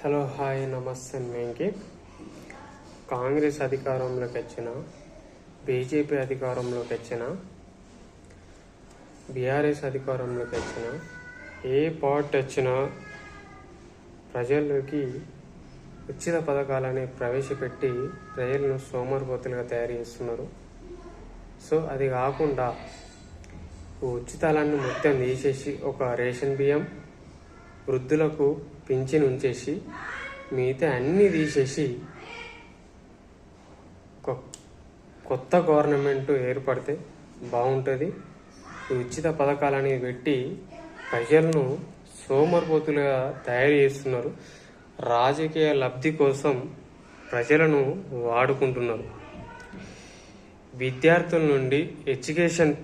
Hello hi నమస్తే మేంకి కాంగ్రెస్ అధికారంలోకి వచ్చిన బీజేపీ అధికారంలోకి వచ్చిన బీఆర్ఎస్ అధికారంలోకి వచ్చిన ఏ పార్టీ వచ్చినా ప్రజల్లోకి ఉచిత పథకాలని ప్రవేశపెట్టి ప్రజలను సోమరిపోతులుగా తయారు చేస్తున్నారు. సో అది కాకుండా ఉచితాలన్నీ మొత్తం తీసేసి ఒక రేషన్ బియ్యం వృద్ధులకు పింఛన్ ఉంచేసి మిగతా అన్నీ తీసేసి ఒక కొత్త గవర్నమెంట్ ఏర్పడితే బాగుంటుంది. ఈ ఉచిత పథకాలని పెట్టి ప్రజలను సోమరిపోతులుగా తయారు చేస్తున్నారు. రాజకీయ లబ్ధి కోసం ప్రజలను వాడుకుంటున్నారు. విద్యార్థుల నుండి ఎడ్యుకేషన్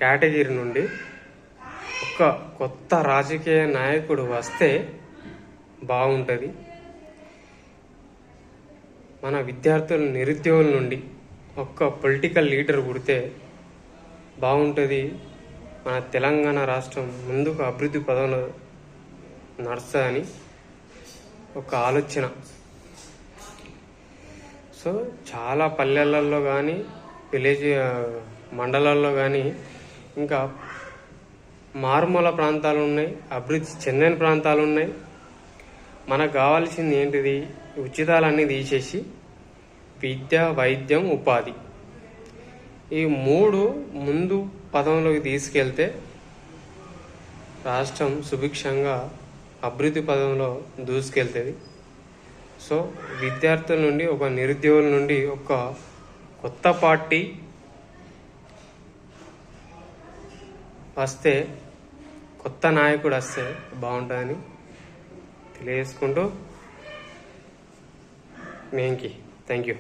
కేటగిరీ నుండి ఒక కొత్త రాజకీయ నాయకుడు వస్తే బాగుంటుంది. మన విద్యార్థుల నిరుద్యోగుల నుండి ఒక పొలిటికల్ లీడర్ పుడితే బాగుంటుంది. మన తెలంగాణ రాష్ట్రం ముందుకు అభివృద్ధి పదంలో నడుస్తుందని ఒక ఆలోచన. సో చాలా పల్లెలలో కానీ విలేజ్ మండలాల్లో కానీ ఇంకా మారుమూల ప్రాంతాలు ఉన్నాయి, అభివృద్ధి చెందిన ప్రాంతాలు ఉన్నాయి. మనకు కావాల్సింది ఏంటిది? ఉచితాలన్నీ తీసేసి విద్య, వైద్యం, ఉపాధి ఈ మూడు ముందు పదంలోకి తీసుకెళ్తే రాష్ట్రం సుభిక్షంగా అభివృద్ధి పదంలో దూసుకెళ్తుంది. సో విద్యార్థుల నుండి ఒక నిరుద్యోగుల నుండి ఒక కొత్త పార్టీ వస్తే, కొత్త నాయకుడు వస్తే బాగుంటుందని తెలియజేసుకుంటూ థ్యాంక్ యూ.